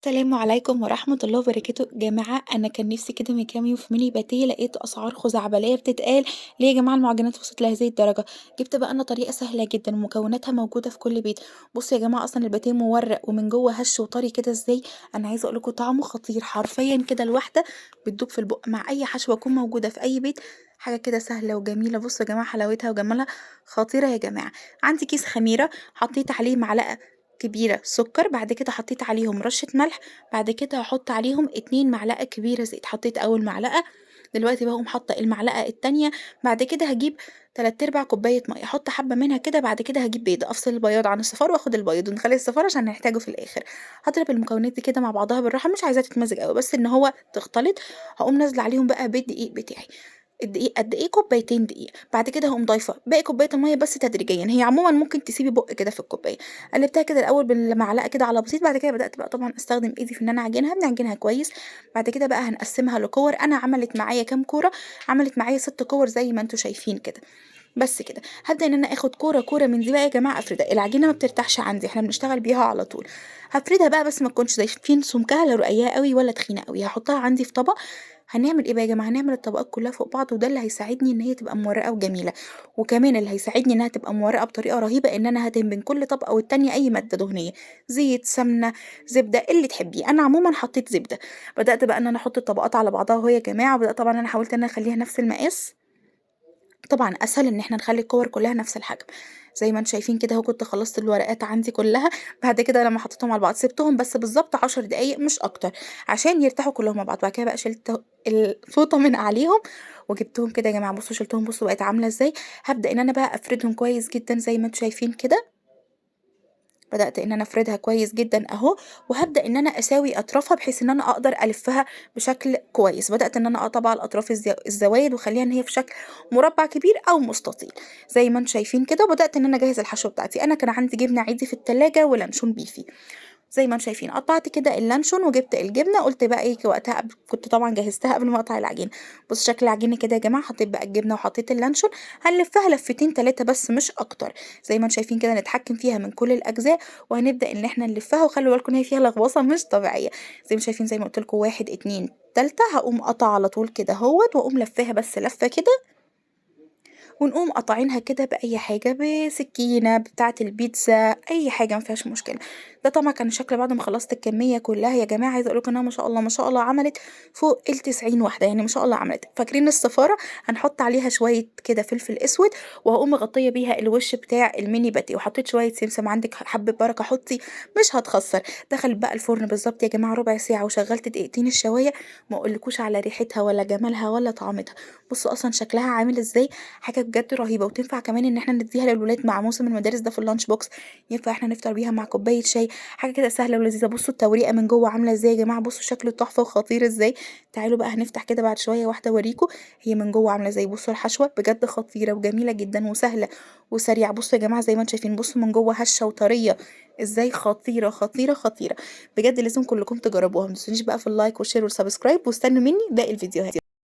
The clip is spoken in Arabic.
السلام عليكم ورحمة الله وبركاته، جماعة أنا كان نفسي كده من كام يوم في ميني باتيه لقيت أسعار خزعبلية بتتقال، ليه يا جماعة المعجنات وصلت لهذه الدرجة؟ جبت بقى أنا طريقة سهلة جدًا ومكوناتها موجودة في كل بيت، بصوا يا جماعة أصلًا الباتيه مورق ومن جوه هش وطري كده إزاي، أنا عايزة أقول لكم طعمه خطير حرفيًا كده الواحدة بتدوب في البُق مع أي حشوة تكون موجودة في أي بيت، حاجة كده سهلة وجميلة، بصوا يا جماعة حلاوتها وجمالها خطيرة يا جماعة، عندي كيس خميرة حطيت عليه معلقة كبيرة سكر، بعد كده حطيت عليهم رشة ملح، بعد كده هاحط عليهم 2 معلقة كبيرة زيت، حطيت أول معلقة، دلوقتي باقوم حاطة المعلقة التانية، بعد كده هاجيب 3/4 كوباية مَيّة، أحط حبة منها كده، بعد كده هاجيب بيضة، أفصل البياض عن الصفار وآخد البيض ونخلي الصفار عشان هنحتاجه في الآخر، هاضرب المكونات دي كده مع بعضها بالراحة، مش عايزاها تتمزج أوي، بس إن هو تختلط، هاقوم نازلة عليهم بقى بالدقيق بتاعي، الدقيق قد إيه؟ كوبايتين دقيق، بعد كده هاقوم ضايفة باقي كوباية المَيّة بس تدريجيًا، هي عمومًا ممكن تسيبي بُق كده في الكوباية، قلبتها كده الأول بالمعلقة كده على بسيط، بعد كده بدأت بقى طبعًا أستخدم إيدي في إن أنا أعجنها، بنعجنها كويس، بعد كده بقى هنقسمها لكور، أنا عملت معايا كام كورة؟ عملت معايا 6 كور زي ما أنتم شايفين كده. بس كده، هابدأ إن أنا آخد كورة، كورة من دي بقى يا جماعة أفردها، العجينة ما بترتاحش عندي، إحنا بنشتغل بيها على طول، هافردها بقى بس ما تكونش شايفين سمكها لا رقيقة أوي ولا تخينة أوي، هاحطها عندي في طبق، هنعمل إيه بقى يا جماعة، هنعمل الطبقات كلها فوق بعض وده اللي هيساعدني إن هي تبقى مورقة وجميلة، وكمان اللي هيساعدني إنها تبقى مورقة بطريقة رهيبة إن أنا هادهن بين كل طبقة والتانية أي مادة دهنية، زيت، سمنة، زبدة، اللي تحبيه، أنا عمومًا حطيت زبدة، بدأت بقى إن أنا أحط الطبقات على بعضها أهو يا جماعة، وبدأت طبعًا أنا حاولت إن أنا أخليها نفس المقاس. طبعًا أسهل إن إحنا نخلّي الكور كلّها نفس الحجم، زي ما أنتم شايفين كده أهو كنت خلّصت الورقات عندي كلّها، بعد كده لمّا حطيتهم على بعض سِبتهم بس بالضبط 10 دقايق مش أكتر، عشان يرتاحوا كلّهم مع بعض، بعد كده بقى شِلت الفوطة من عليهم وجبتهم كده يا جماعة بُصّوا شِلتهم بُصّوا بقت عاملة إزاي، هابدأ إن أنا بقى أفردهم كويس جدًا زي ما أنتم شايفين كده. بدأت إن أنا أفردها كويس جدًا أهو، وهابدأ إن أنا أساوي أطرافها بحيث إن أنا أقدر ألفّها بشكل كويس، بدأت إن أنا أقطع بقى الأطراف الزوايد واخلّيها إن هي في شكل مربع كبير أو مستطيل، زي ما أنتم شايفين كده، وبدأت إن أنا أجهّز الحشوة بتاعتي، أنا كان عندي جبنة عادي في التلاجة ولانشون بيفي. زي ما أنتم شايفين قطّعت كده اللانشون وجِبت الجبنة، قُلت بقى إيه وقتها كنت طبعًا جهّزتها قبل ما أقطع العجينة، بُصّوا شكل العجينة كده يا جماعة، حطيت بقى الجبنة وحطيت اللانشون، هنلفّها لفتين 3 بس مش أكتر، زي ما أنتم شايفين كده نتحكّم فيها من كل الأجزاء، وهنبدأ إن إحنا نلفّها وخلّوا بالكم إن هي فيها لغوصة مش طبيعية، زي ما شايفين زي ما قُلت لكم 1، 2، تالتة هاقوم قاطعة على طول كده أهوّة، وأقوم لفّاها بس لفّة كده ونقوم قاطعينها كده بأي حاجة، بسكينة، بتاعة البيتزا، أي حاجة ما فيهاش مشكلة. ده طبعًا كان الشكل بعد ما خلصت الكمية كلها يا جماعة، عايزة أقول لكم إنها ما شاء الله، ما شاء الله عملت فوق ال90 واحدة، يعني ما شاء الله عملت. فاكرين الصفارة؟ هنحط عليها شوية كده فلفل أسود، وهاقوم مغطية بيها الوش بتاع الميني باتيه، وحطيت شوية سمسم، عندِك حبة بركة حطي، مش هتخسّر. دخلت بقى الفرن بالضبط يا جماعة ربع ساعة، وشغّلت دقيقتين الشواية، ما أقولكوش على ريحتها ولا جمالها ولا طعمتها. بُصّوا أصلًا شكلها عامل إزاي، حاجة بجد رهيبة، وتنفع كمان إن إحنا ندّيها للولاد مع موسم المدارس ده في الlunch box، ينفع إحنا نفطر بيها مع كوباية شاي، حاجة كده سهلة ولذيذة. بُصّوا التوريقة من جوّه عاملة إزاي يا جماعة، بُصّوا شكله تحفة وخطير إزاي. تعالوا بقى هنفتح كده بعد شوية واحدة أوريكم هي من جوّه عاملة إزاي، بُصّوا الحشوة بجد خطيرة وجميلة جدًا وسهلة وسريعة، بُصّوا يا جماعة زي ما أنتم شايفين، بُصّوا من جوّه هشة وطرية إزاي، خطيرة، خطيرة، خطيرة، بجد لازم كلّكم تجربوها، ما تنسونيش بقى في اللايك والشير والسبسكرايب، واستنوا مني باقي الفيديوهات.